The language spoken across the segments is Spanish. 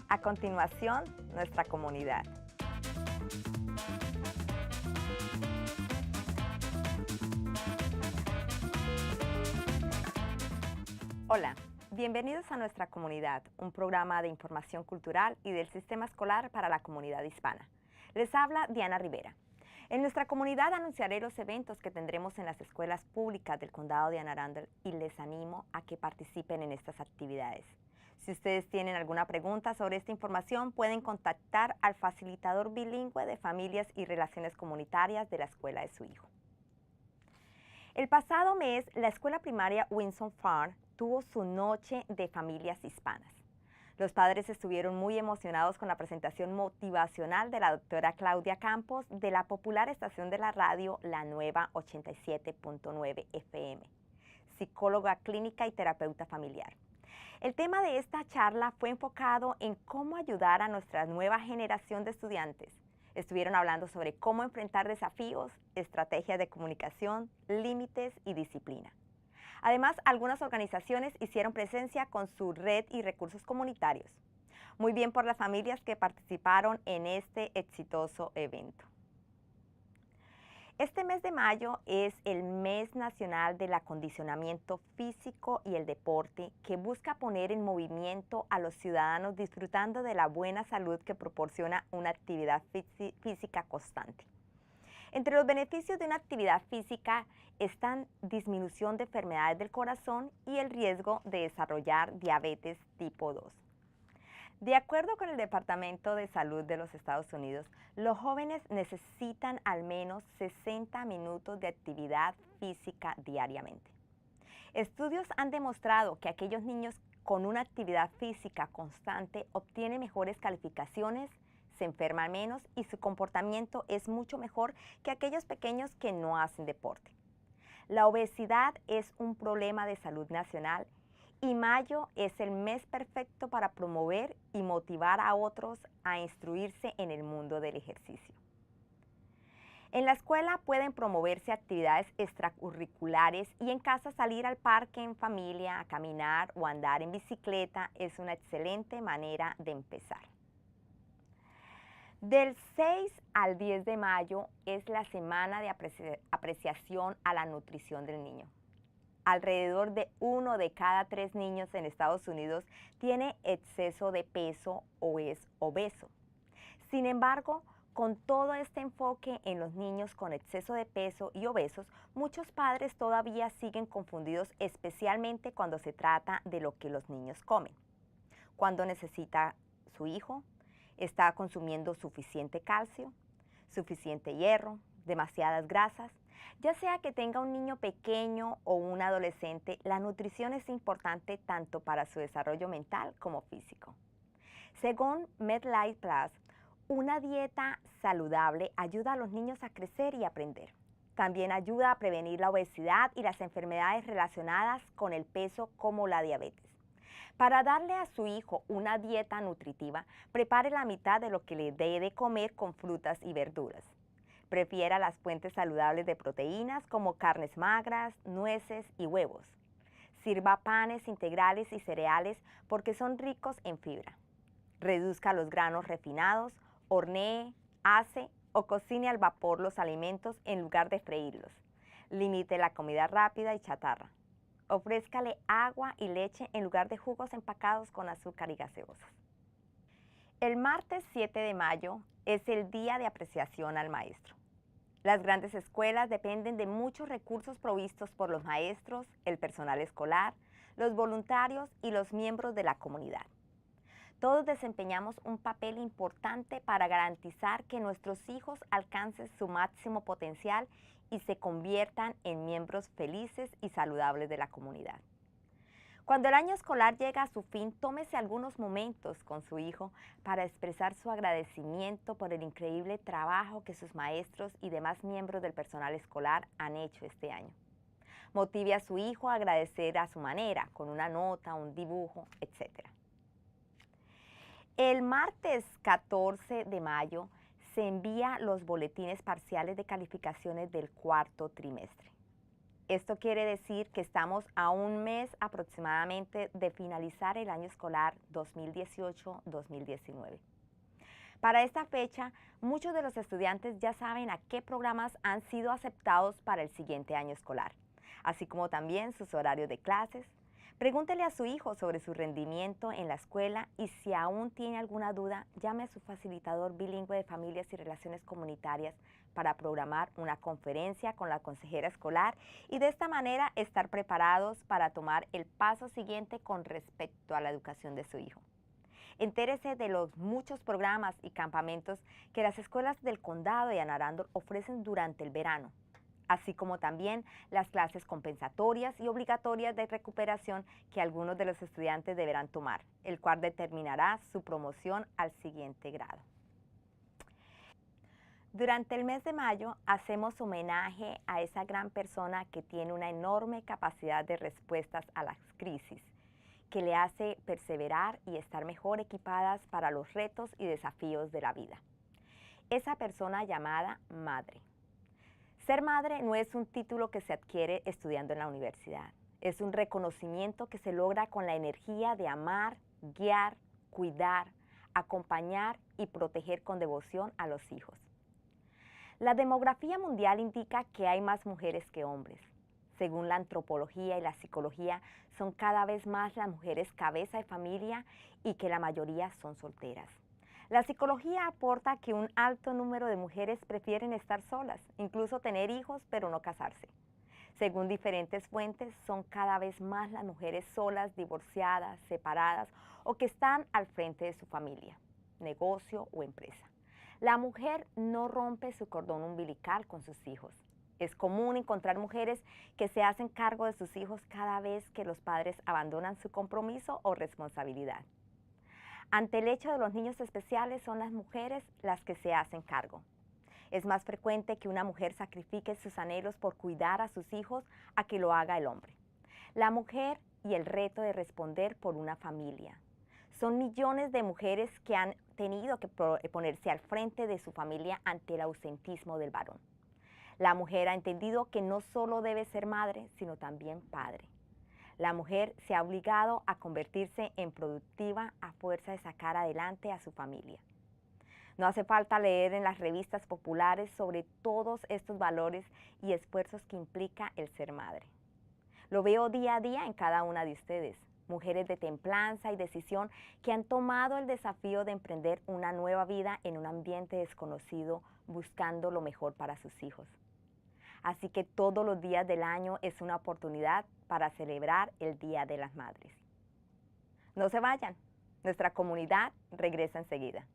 A continuación, nuestra comunidad. Hola, bienvenidos a nuestra comunidad, un programa de información cultural y del sistema escolar para la comunidad hispana. Les habla Diana Rivera. En nuestra comunidad anunciaré los eventos que tendremos en las escuelas públicas del condado de Anne Arundel y les animo a que participen en estas actividades. Si ustedes tienen alguna pregunta sobre esta información, pueden contactar al facilitador bilingüe de familias y relaciones comunitarias de la escuela de su hijo. El pasado mes, la escuela primaria Windsor Farm tuvo su noche de familias hispanas. Los padres estuvieron muy emocionados con la presentación motivacional de la doctora Claudia Campos de la popular estación de la radio La Nueva 87.9 FM, psicóloga clínica y terapeuta familiar. El tema de esta charla fue enfocado en cómo ayudar a nuestra nueva generación de estudiantes. Estuvieron hablando sobre cómo enfrentar desafíos, estrategias de comunicación, límites y disciplina. Además, algunas organizaciones hicieron presencia con su red y recursos comunitarios. Muy bien por las familias que participaron en este exitoso evento. Este mes de mayo es el mes nacional del acondicionamiento físico y el deporte, que busca poner en movimiento a los ciudadanos disfrutando de la buena salud que proporciona una actividad física constante. Entre los beneficios de una actividad física están disminución de enfermedades del corazón y el riesgo de desarrollar diabetes tipo 2. De acuerdo con el Departamento de Salud de los Estados Unidos, los jóvenes necesitan al menos 60 minutos de actividad física diariamente. Estudios han demostrado que aquellos niños con una actividad física constante obtienen mejores calificaciones, se enferman menos y su comportamiento es mucho mejor que aquellos pequeños que no hacen deporte. La obesidad es un problema de salud nacional y mayo es el mes perfecto para promover y motivar a otros a instruirse en el mundo del ejercicio. En la escuela pueden promoverse actividades extracurriculares y en casa salir al parque en familia, a caminar o andar en bicicleta es una excelente manera de empezar. Del 6 al 10 de mayo es la semana de apreciación a la nutrición del niño. Alrededor de 1 de cada 3 niños en Estados Unidos tiene exceso de peso o es obeso. Sin embargo, con todo este enfoque en los niños con exceso de peso y obesos, muchos padres todavía siguen confundidos, especialmente cuando se trata de lo que los niños comen. ¿Cuándo necesita su hijo? ¿Está consumiendo suficiente calcio, suficiente hierro, demasiadas grasas? Ya sea que tenga un niño pequeño o un adolescente, la nutrición es importante tanto para su desarrollo mental como físico. Según MedLife Plus, una dieta saludable ayuda a los niños a crecer y aprender. También ayuda a prevenir la obesidad y las enfermedades relacionadas con el peso como la diabetes. Para darle a su hijo una dieta nutritiva, prepare la mitad de lo que le dé de comer con frutas y verduras. Prefiera las fuentes saludables de proteínas como carnes magras, nueces y huevos. Sirva panes integrales y cereales porque son ricos en fibra. Reduzca los granos refinados, hornee, ase o cocine al vapor los alimentos en lugar de freírlos. Limite la comida rápida y chatarra. Ofrézcale agua y leche en lugar de jugos empacados con azúcar y gaseosas. El martes 7 de mayo es el día de apreciación al maestro. Las grandes escuelas dependen de muchos recursos provistos por los maestros, el personal escolar, los voluntarios y los miembros de la comunidad. Todos desempeñamos un papel importante para garantizar que nuestros hijos alcancen su máximo potencial y se conviertan en miembros felices y saludables de la comunidad. Cuando el año escolar llega a su fin, tómese algunos momentos con su hijo para expresar su agradecimiento por el increíble trabajo que sus maestros y demás miembros del personal escolar han hecho este año. Motive a su hijo a agradecer a su manera, con una nota, un dibujo, etc. El martes 14 de mayo se envía los boletines parciales de calificaciones del cuarto trimestre. Esto quiere decir que estamos a un mes aproximadamente de finalizar el año escolar 2018-2019. Para esta fecha, muchos de los estudiantes ya saben a qué programas han sido aceptados para el siguiente año escolar, así como también sus horarios de clases. Pregúntele a su hijo sobre su rendimiento en la escuela y si aún tiene alguna duda, llame a su facilitador bilingüe de familias y relaciones comunitarias para programar una conferencia con la consejera escolar y de esta manera estar preparados para tomar el paso siguiente con respecto a la educación de su hijo. Entérese de los muchos programas y campamentos que las escuelas del condado de Anne Arundel ofrecen durante el verano, así como también las clases compensatorias y obligatorias de recuperación que algunos de los estudiantes deberán tomar, el cual determinará su promoción al siguiente grado. Durante el mes de mayo hacemos homenaje a esa gran persona que tiene una enorme capacidad de respuestas a las crisis, que le hace perseverar y estar mejor equipadas para los retos y desafíos de la vida. Esa persona llamada madre. Ser madre no es un título que se adquiere estudiando en la universidad. Es un reconocimiento que se logra con la energía de amar, guiar, cuidar, acompañar y proteger con devoción a los hijos. La demografía mundial indica que hay más mujeres que hombres. Según la antropología y la psicología, son cada vez más las mujeres cabeza de familia y que la mayoría son solteras. La psicología aporta que un alto número de mujeres prefieren estar solas, incluso tener hijos, pero no casarse. Según diferentes fuentes, son cada vez más las mujeres solas, divorciadas, separadas o que están al frente de su familia, negocio o empresa. La mujer no rompe su cordón umbilical con sus hijos. Es común encontrar mujeres que se hacen cargo de sus hijos cada vez que los padres abandonan su compromiso o responsabilidad. Ante el hecho de los niños especiales, son las mujeres las que se hacen cargo. Es más frecuente que una mujer sacrifique sus anhelos por cuidar a sus hijos a que lo haga el hombre. La mujer y el reto de responder por una familia. Son millones de mujeres que han tenido que ponerse al frente de su familia ante el ausentismo del varón. La mujer ha entendido que no solo debe ser madre, sino también padre. La mujer se ha obligado a convertirse en productiva a fuerza de sacar adelante a su familia. No hace falta leer en las revistas populares sobre todos estos valores y esfuerzos que implica el ser madre. Lo veo día a día en cada una de ustedes, mujeres de templanza y decisión que han tomado el desafío de emprender una nueva vida en un ambiente desconocido, buscando lo mejor para sus hijos. Así que todos los días del año es una oportunidad para celebrar el Día de las Madres. No se vayan, nuestra comunidad regresa enseguida.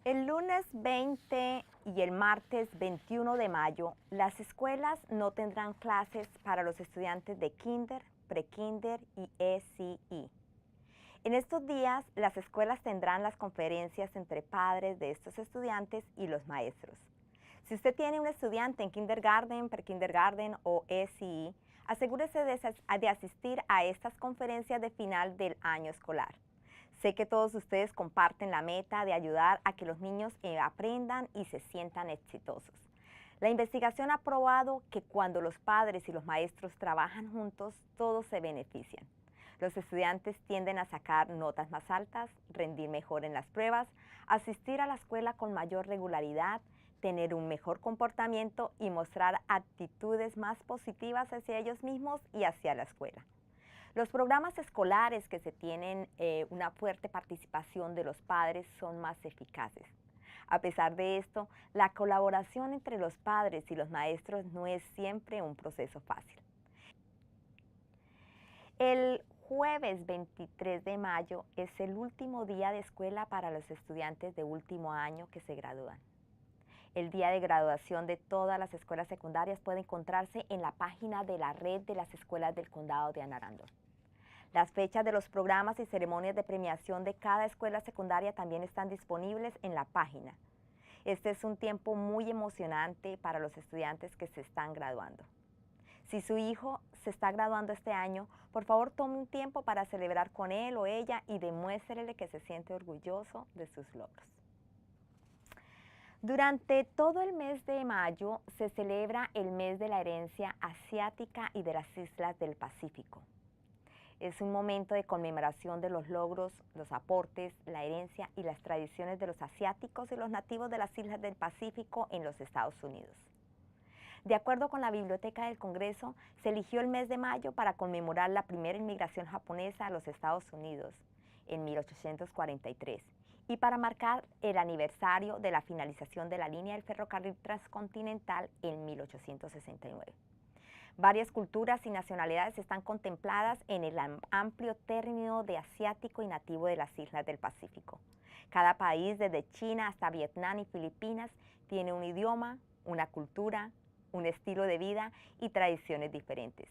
El lunes 20 y el martes 21 de mayo, las escuelas no tendrán clases para los estudiantes de Kinder, Pre-Kinder y ECE. En estos días, las escuelas tendrán las conferencias entre padres de estos estudiantes y los maestros. Si usted tiene un estudiante en Kindergarten, Pre-Kindergarten o ECE, asegúrese de asistir a estas conferencias de final del año escolar. Sé que todos ustedes comparten la meta de ayudar a que los niños aprendan y se sientan exitosos. La investigación ha probado que cuando los padres y los maestros trabajan juntos, todos se benefician. Los estudiantes tienden a sacar notas más altas, rendir mejor en las pruebas, asistir a la escuela con mayor regularidad, tener un mejor comportamiento y mostrar actitudes más positivas hacia ellos mismos y hacia la escuela. Los programas escolares que se tienen una fuerte participación de los padres son más eficaces. A pesar de esto, la colaboración entre los padres y los maestros no es siempre un proceso fácil. El jueves 23 de mayo es el último día de escuela para los estudiantes de último año que se gradúan. El día de graduación de todas las escuelas secundarias puede encontrarse en la página de la Red de las Escuelas del Condado de Anne Arundel. Las fechas de los programas y ceremonias de premiación de cada escuela secundaria también están disponibles en la página. Este es un tiempo muy emocionante para los estudiantes que se están graduando. Si su hijo se está graduando este año, por favor tome un tiempo para celebrar con él o ella y demuéstrele que se siente orgulloso de sus logros. Durante todo el mes de mayo se celebra el mes de la herencia asiática y de las islas del Pacífico. Es un momento de conmemoración de los logros, los aportes, la herencia y las tradiciones de los asiáticos y los nativos de las islas del Pacífico en los Estados Unidos. De acuerdo con la Biblioteca del Congreso, se eligió el mes de mayo para conmemorar la primera inmigración japonesa a los Estados Unidos en 1843 y para marcar el aniversario de la finalización de la línea del ferrocarril transcontinental en 1869. Varias culturas y nacionalidades están contempladas en el amplio término de asiático y nativo de las islas del Pacífico. Cada país, desde China hasta Vietnam y Filipinas, tiene un idioma, una cultura, un estilo de vida y tradiciones diferentes.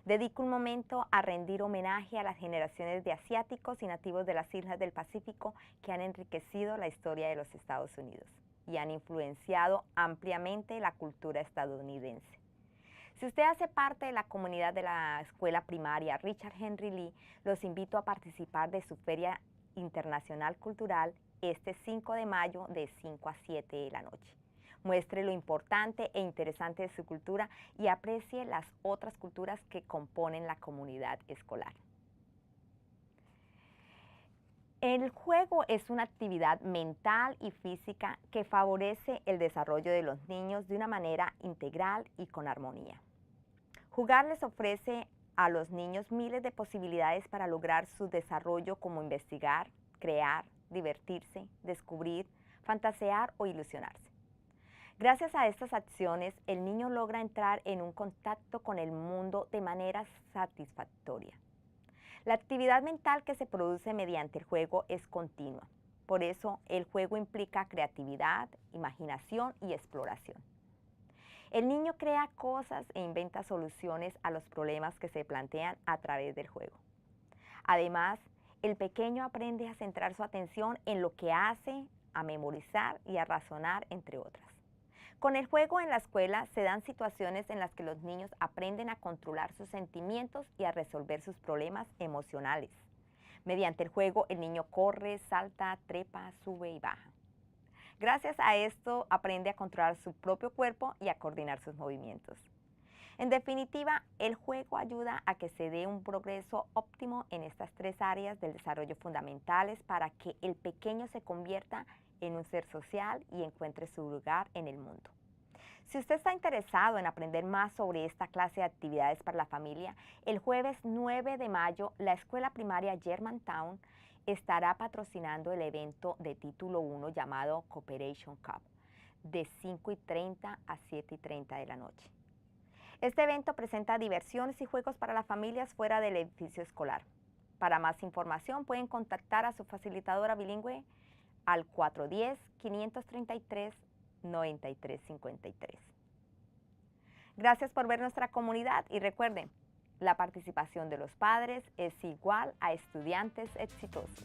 Dedico un momento a rendir homenaje a las generaciones de asiáticos y nativos de las islas del Pacífico que han enriquecido la historia de los Estados Unidos y han influenciado ampliamente la cultura estadounidense. Si usted hace parte de la comunidad de la escuela primaria Richard Henry Lee, los invito a participar de su Feria Internacional Cultural este 5 de mayo de 5 a 7 de la noche. Muestre lo importante e interesante de su cultura y aprecie las otras culturas que componen la comunidad escolar. El juego es una actividad mental y física que favorece el desarrollo de los niños de una manera integral y con armonía. Jugar les ofrece a los niños miles de posibilidades para lograr su desarrollo, como investigar, crear, divertirse, descubrir, fantasear o ilusionarse. Gracias a estas acciones, el niño logra entrar en un contacto con el mundo de manera satisfactoria. La actividad mental que se produce mediante el juego es continua. Por eso, el juego implica creatividad, imaginación y exploración. El niño crea cosas e inventa soluciones a los problemas que se plantean a través del juego. Además, el pequeño aprende a centrar su atención en lo que hace, a memorizar y a razonar, entre otras. Con el juego en la escuela se dan situaciones en las que los niños aprenden a controlar sus sentimientos y a resolver sus problemas emocionales. Mediante el juego, el niño corre, salta, trepa, sube y baja. Gracias a esto, aprende a controlar su propio cuerpo y a coordinar sus movimientos. En definitiva, el juego ayuda a que se dé un progreso óptimo en estas tres áreas del desarrollo fundamentales para que el pequeño se convierta en un ser social y encuentre su lugar en el mundo. Si usted está interesado en aprender más sobre esta clase de actividades para la familia, el jueves 9 de mayo, la escuela primaria Germantown estará patrocinando el evento de título 1 llamado Cooperation Cup, de 5:30 a 7:30 de la noche. Este evento presenta diversiones y juegos para las familias fuera del edificio escolar. Para más información pueden contactar a su facilitadora bilingüe al 410-533-9353. Gracias por ver nuestra comunidad y recuerden, la participación de los padres es igual a estudiantes exitosos.